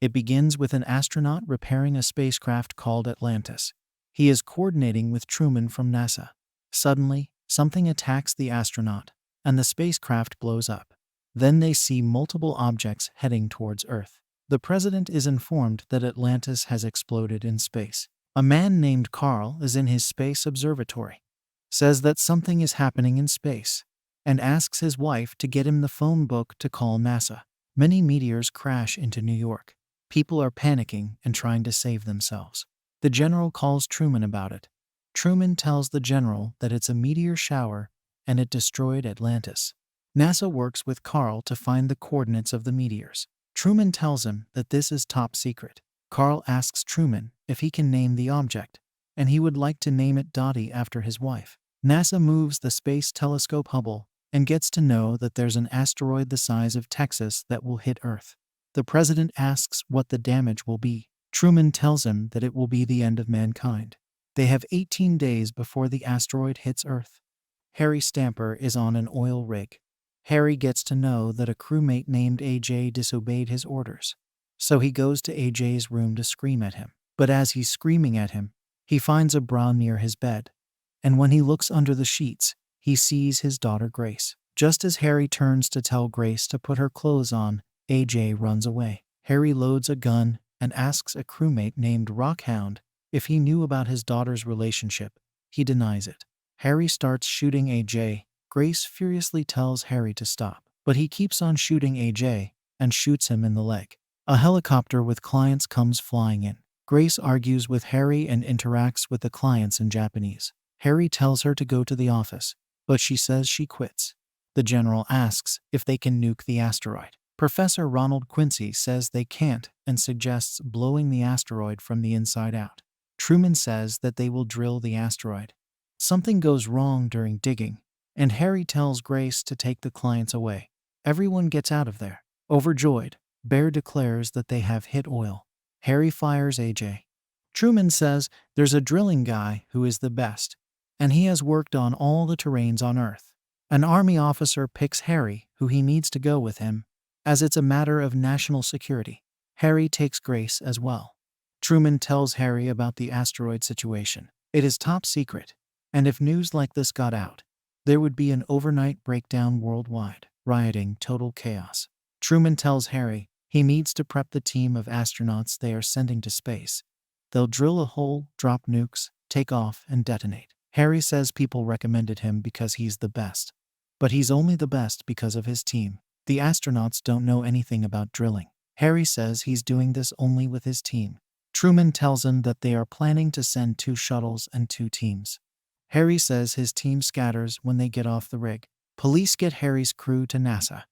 It begins with an astronaut repairing a spacecraft called Atlantis. He is coordinating with Truman from NASA. Suddenly, something attacks the astronaut, and the spacecraft blows up. Then they see multiple objects heading towards Earth. The president is informed that Atlantis has exploded in space. A man named Carl is in his space observatory, says that something is happening in space, and asks his wife to get him the phone book to call NASA. Many meteors crash into New York. People are panicking and trying to save themselves. The general calls Truman about it. Truman tells the general that it's a meteor shower and it destroyed Atlantis. NASA works with Carl to find the coordinates of the meteors. Truman tells him that this is top secret. Carl asks Truman if he can name the object, and he would like to name it Dottie after his wife. NASA moves the space telescope Hubble and gets to know that there's an asteroid the size of Texas that will hit Earth. The president asks what the damage will be. Truman tells him that it will be the end of mankind. They have 18 days before the asteroid hits Earth. Harry Stamper is on an oil rig. Harry gets to know that a crewmate named AJ disobeyed his orders. So he goes to AJ's room to scream at him. But as he's screaming at him, he finds a bra near his bed. And when he looks under the sheets, he sees his daughter Grace. Just as Harry turns to tell Grace to put her clothes on, AJ runs away. Harry loads a gun and asks a crewmate named Rockhound if he knew about his daughter's relationship. He denies it. Harry starts shooting AJ. Grace furiously tells Harry to stop, but he keeps on shooting AJ and shoots him in the leg. A helicopter with clients comes flying in. Grace argues with Harry and interacts with the clients in Japanese. Harry tells her to go to the office, but she says she quits. The general asks if they can nuke the asteroid. Professor Ronald Quincy says they can't and suggests blowing the asteroid from the inside out. Truman says that they will drill the asteroid. Something goes wrong during digging, and Harry tells Grace to take the clients away. Everyone gets out of there. Overjoyed, Bear declares that they have hit oil. Harry fires AJ. Truman says there's a drilling guy who is the best, and he has worked on all the terrains on Earth. An army officer picks Harry, who he needs to go with him, as it's a matter of national security. Harry takes Grace as well. Truman tells Harry about the asteroid situation. It is top secret, and if news like this got out, there would be an overnight breakdown worldwide, rioting, total chaos. Truman tells Harry he needs to prep the team of astronauts they are sending to space. They'll drill a hole, drop nukes, take off, and detonate. Harry says people recommended him because he's the best. But he's only the best because of his team. The astronauts don't know anything about drilling. Harry says he's doing this only with his team. Truman tells him that they are planning to send 2 shuttles and 2 teams. Harry says his team scatters when they get off the rig. Police get Harry's crew to NASA.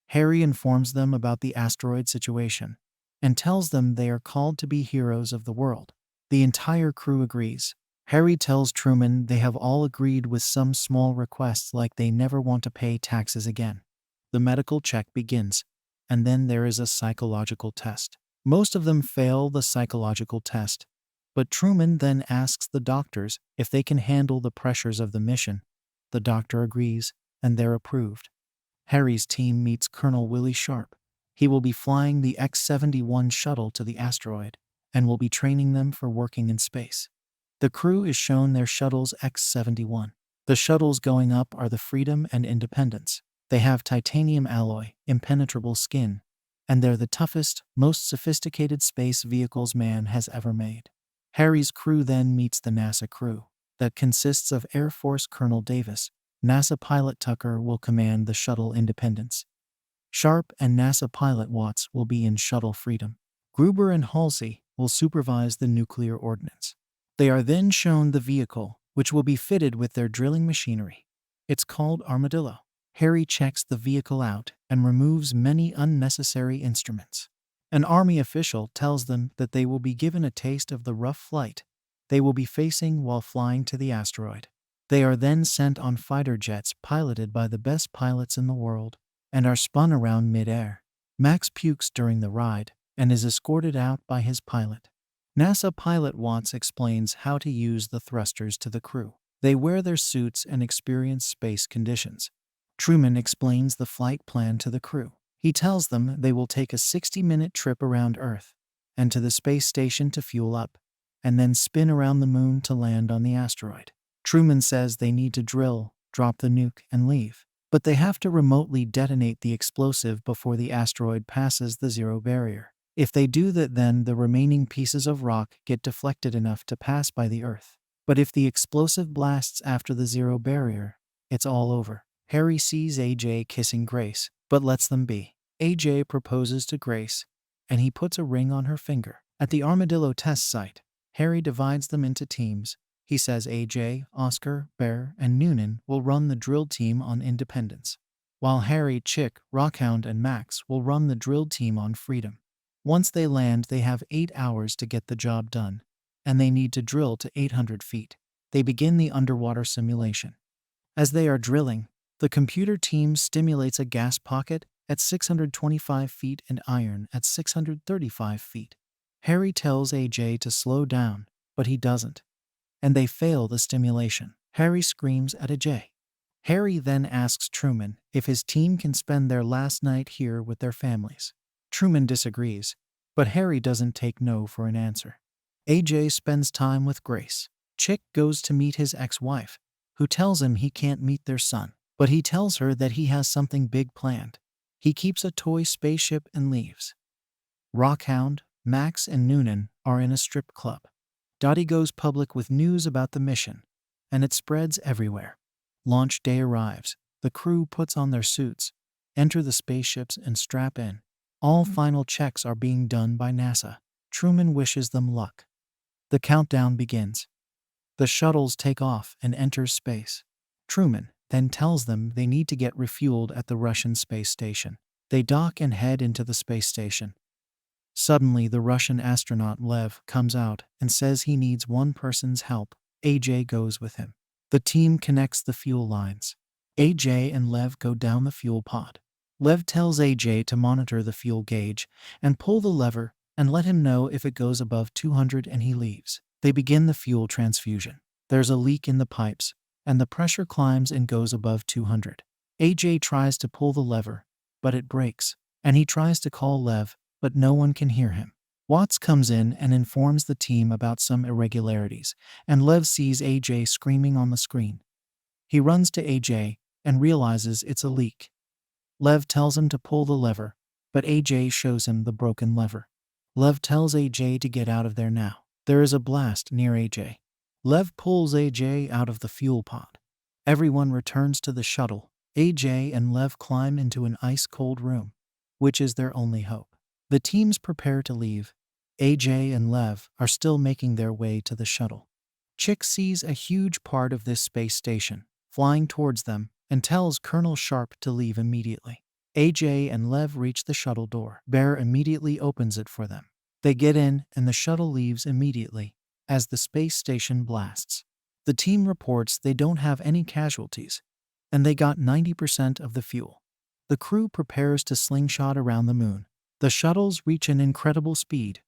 Harry informs them about the asteroid situation and tells them they are called to be heroes of the world. The entire crew agrees. Harry tells Truman they have all agreed with some small requests, like they never want to pay taxes again. The medical check begins, and then there is a psychological test. Most of them fail the psychological test, but Truman then asks the doctors if they can handle the pressures of the mission. The doctor agrees, and they're approved. Harry's team meets Colonel Willie Sharp. He will be flying the X-71 shuttle to the asteroid and will be training them for working in space. The crew is shown their shuttles X-71. The shuttles going up are the Freedom and Independence. They have titanium alloy, impenetrable skin, and they're the toughest, most sophisticated space vehicles man has ever made. Harry's crew then meets the NASA crew, that consists of Air Force Colonel Davis. NASA pilot Tucker will command the shuttle Independence. Sharp and NASA pilot Watts will be in shuttle Freedom. Gruber and Halsey will supervise the nuclear ordnance. They are then shown the vehicle, which will be fitted with their drilling machinery. It's called Armadillo. Harry checks the vehicle out and removes many unnecessary instruments. An Army official tells them that they will be given a taste of the rough flight they will be facing while flying to the asteroid. They are then sent on fighter jets piloted by the best pilots in the world and are spun around mid-air. Max pukes during the ride and is escorted out by his pilot. NASA pilot Watts explains how to use the thrusters to the crew. They wear their suits and experience space conditions. Truman explains the flight plan to the crew. He tells them they will take a 60-minute trip around Earth and to the space station to fuel up, and then spin around the moon to land on the asteroid. Truman says they need to drill, drop the nuke, and leave. But they have to remotely detonate the explosive before the asteroid passes the zero barrier. If they do that, then the remaining pieces of rock get deflected enough to pass by the Earth. But if the explosive blasts after the zero barrier, it's all over. Harry sees AJ kissing Grace, but lets them be. AJ proposes to Grace, and he puts a ring on her finger. At the Armadillo test site, Harry divides them into teams. He says AJ, Oscar, Bear, and Noonan will run the drill team on Independence, while Harry, Chick, Rockhound, and Max will run the drill team on Freedom. Once they land, they have 8 hours to get the job done, and they need to drill to 800 feet. They begin the underwater simulation. As they are drilling, the computer team stimulates a gas pocket at 625 feet and iron at 635 feet. Harry tells AJ to slow down, but he doesn't, and they fail the stimulation. Harry screams at AJ. Harry then asks Truman if his team can spend their last night here with their families. Truman disagrees, but Harry doesn't take no for an answer. AJ spends time with Grace. Chick goes to meet his ex-wife, who tells him he can't meet their son, but he tells her that he has something big planned. He keeps a toy spaceship and leaves. Rockhound, Max, and Noonan are in a strip club. Dottie goes public with news about the mission, and it spreads everywhere. Launch day arrives. The crew puts on their suits, enter the spaceships, and strap in. All final checks are being done by NASA. Truman wishes them luck. The countdown begins. The shuttles take off and enter space. Truman then tells them they need to get refueled at the Russian space station. They dock and head into the space station. Suddenly, the Russian astronaut Lev comes out and says he needs one person's help. AJ goes with him. The team connects the fuel lines. AJ and Lev go down the fuel pod. Lev tells AJ to monitor the fuel gauge and pull the lever and let him know if it goes above 200, and he leaves. They begin the fuel transfusion. There's a leak in the pipes, and the pressure climbs and goes above 200. AJ tries to pull the lever, but it breaks, and he tries to call Lev, but no one can hear him. Watts comes in and informs the team about some irregularities, and Lev sees AJ screaming on the screen. He runs to AJ and realizes it's a leak. Lev tells him to pull the lever, but AJ shows him the broken lever. Lev tells AJ to get out of there now. There is a blast near AJ. Lev pulls AJ out of the fuel pod. Everyone returns to the shuttle. AJ and Lev climb into an ice-cold room, which is their only hope. The teams prepare to leave. AJ and Lev are still making their way to the shuttle. Chick sees a huge part of this space station flying towards them and tells Colonel Sharp to leave immediately. AJ and Lev reach the shuttle door. Bear immediately opens it for them. They get in, and the shuttle leaves immediately as the space station blasts. The team reports they don't have any casualties, and they got 90% of the fuel. The crew prepares to slingshot around the moon. The shuttles reach an incredible speed.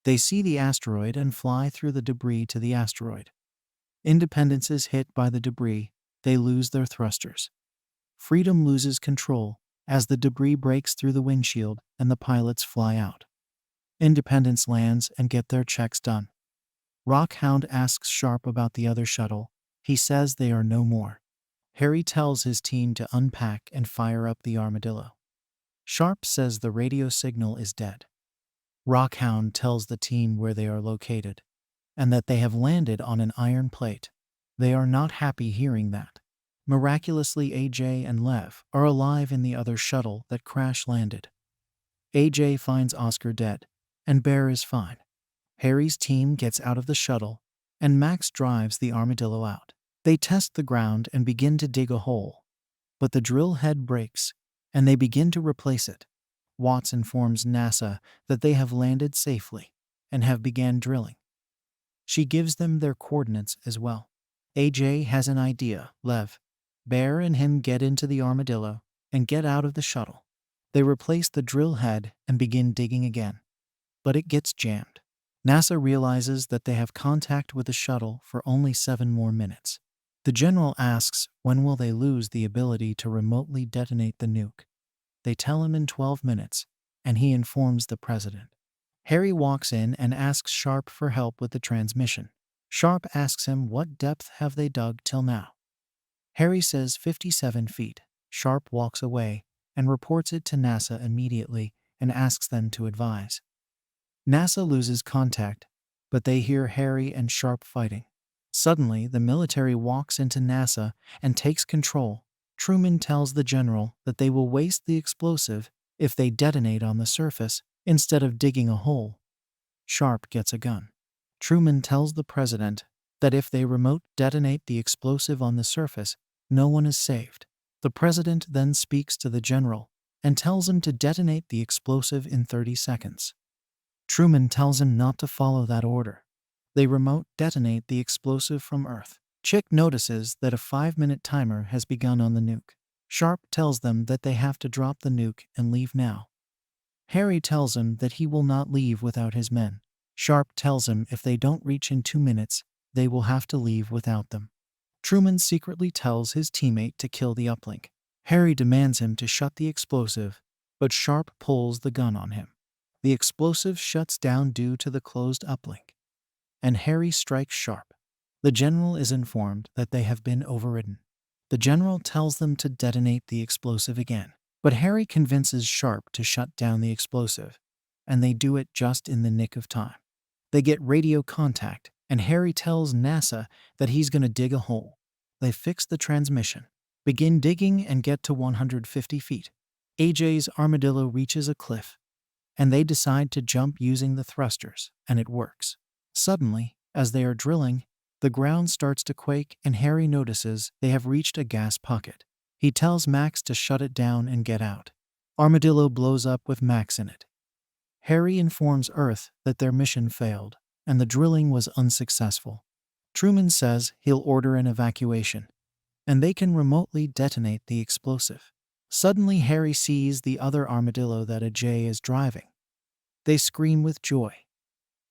They see the asteroid and fly through the debris to the asteroid. Independence is hit by the debris. They lose their thrusters. Freedom loses control as the debris breaks through the windshield and the pilots fly out. Independence lands and get their checks done. Rockhound asks Sharp about the other shuttle. He says they are no more. Harry tells his team to unpack and fire up the Armadillo. Sharp says the radio signal is dead. Rockhound tells the team where they are located and that they have landed on an iron plate. They are not happy hearing that. Miraculously, AJ and Lev are alive in the other shuttle that crash landed. AJ finds Oscar dead, and Bear is fine. Harry's team gets out of the shuttle, and Max drives the Armadillo out. They test the ground and begin to dig a hole, but the drill head breaks, and they begin to replace it. Watts informs NASA that they have landed safely and have began drilling. She gives them their coordinates as well. AJ has an idea. Lev, Bear, and him get into the Armadillo and get out of the shuttle. They replace the drill head and begin digging again, but it gets jammed. NASA realizes that they have contact with the shuttle for only 7 more minutes. The general asks when will they lose the ability to remotely detonate the nuke. They tell him in 12 minutes, and he informs the president. Harry walks in and asks Sharp for help with the transmission. Sharp asks him what depth have they dug till now. Harry says 57 feet. Sharp walks away and reports it to NASA immediately and asks them to advise. NASA loses contact, but they hear Harry and Sharp fighting. Suddenly, the military walks into NASA and takes control. Truman tells the general that they will waste the explosive if they detonate on the surface instead of digging a hole. Sharp gets a gun. Truman tells the president that if they remote detonate the explosive on the surface, no one is saved. The president then speaks to the general and tells him to detonate the explosive in 30 seconds. Truman tells him not to follow that order. They remote detonate the explosive from Earth. Chick notices that a 5-minute timer has begun on the nuke. Sharp tells them that they have to drop the nuke and leave now. Harry tells him that he will not leave without his men. Sharp tells him if they don't reach in 2 minutes, they will have to leave without them. Truman secretly tells his teammate to kill the uplink. Harry demands him to shut the explosive, but Sharp pulls the gun on him. The explosive shuts down due to the closed uplink, and Harry strikes Sharp. The general is informed that they have been overridden. The general tells them to detonate the explosive again, but Harry convinces Sharp to shut down the explosive, and they do it just in the nick of time. They get radio contact, and Harry tells NASA that he's going to dig a hole. They fix the transmission, begin digging, and get to 150 feet. AJ's armadillo reaches a cliff, and they decide to jump using the thrusters, and it works. Suddenly, as they are drilling, the ground starts to quake and Harry notices they have reached a gas pocket. He tells Max to shut it down and get out. Armadillo blows up with Max in it. Harry informs Earth that their mission failed and the drilling was unsuccessful. Truman says he'll order an evacuation, and they can remotely detonate the explosive. Suddenly, Harry sees the other armadillo that AJ is driving. They scream with joy.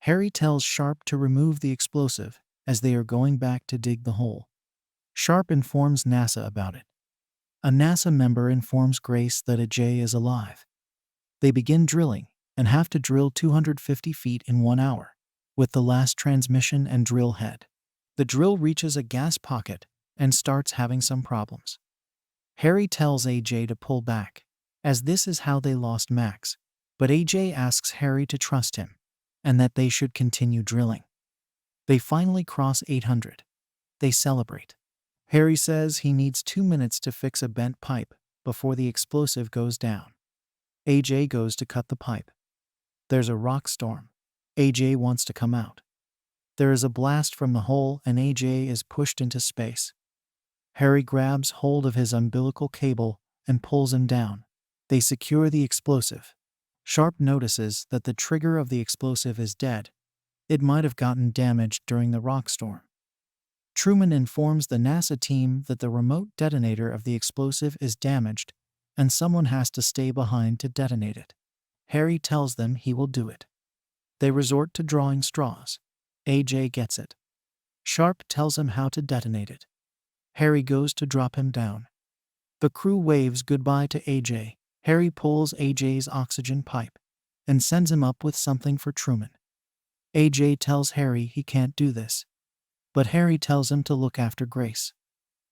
Harry tells Sharp to remove the explosive as they are going back to dig the hole. Sharp informs NASA about it. A NASA member informs Grace that AJ is alive. They begin drilling and have to drill 250 feet in 1 hour, with the last transmission and drill head. The drill reaches a gas pocket and starts having some problems. Harry tells AJ to pull back, as this is how they lost Max, but AJ asks Harry to trust him, and that they should continue drilling. They finally cross 800. They celebrate. Harry says he needs 2 minutes to fix a bent pipe before the explosive goes down. AJ goes to cut the pipe. There's a rock storm. AJ wants to come out. There is a blast from the hole and AJ is pushed into space. Harry grabs hold of his umbilical cable and pulls him down. They secure the explosive. Sharp notices that the trigger of the explosive is dead. It might have gotten damaged during the rock storm. Truman informs the NASA team that the remote detonator of the explosive is damaged and someone has to stay behind to detonate it. Harry tells them he will do it. They resort to drawing straws. AJ gets it. Sharp tells him how to detonate it. Harry goes to drop him down. The crew waves goodbye to AJ. Harry pulls AJ's oxygen pipe and sends him up with something for Truman. AJ tells Harry he can't do this, but Harry tells him to look after Grace.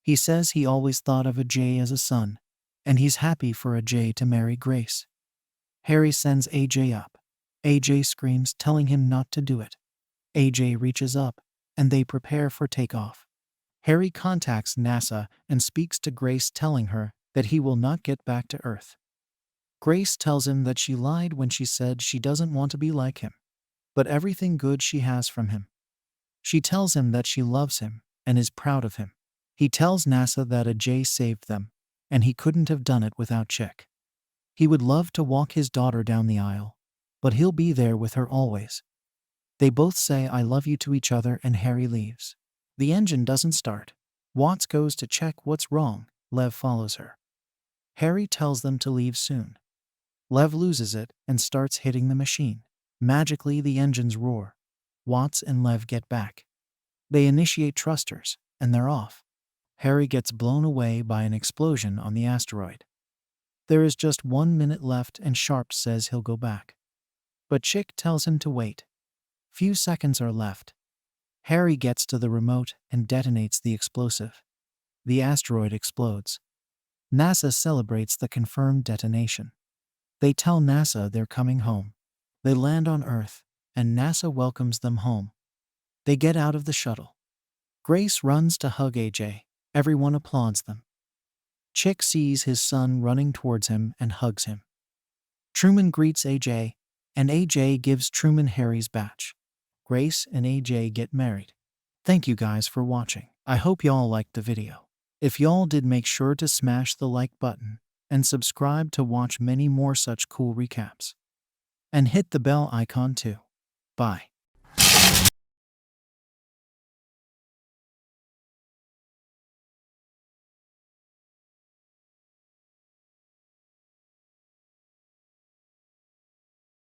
He says he always thought of AJ as a son, and he's happy for AJ to marry Grace. Harry sends AJ up. AJ screams, telling him not to do it. AJ reaches up, and they prepare for takeoff. Harry contacts NASA and speaks to Grace, telling her that he will not get back to Earth. Grace tells him that she lied when she said she doesn't want to be like him, but everything good she has from him. She tells him that she loves him and is proud of him. He tells NASA that AJ saved them, and he couldn't have done it without Chick. He would love to walk his daughter down the aisle, but he'll be there with her always. They both say I love you to each other and Harry leaves. The engine doesn't start. Watts goes to check what's wrong. Lev follows her. Harry tells them to leave soon. Lev loses it and starts hitting the machine. Magically, the engines roar. Watts and Lev get back. They initiate thrusters, and they're off. Harry gets blown away by an explosion on the asteroid. There is just 1 minute left and Sharp says he'll go back. But Chick tells him to wait. Few seconds are left. Harry gets to the remote and detonates the explosive. The asteroid explodes. NASA celebrates the confirmed detonation. They tell NASA they're coming home. They land on Earth, and NASA welcomes them home. They get out of the shuttle. Grace runs to hug AJ. Everyone applauds them. Chick sees his son running towards him and hugs him. Truman greets AJ, and AJ gives Truman Harry's badge. Grace and AJ get married. Thank you guys for watching. I hope y'all liked the video. If y'all did, make sure to smash the like button and subscribe to watch many more such cool recaps. And hit the bell icon too. Bye.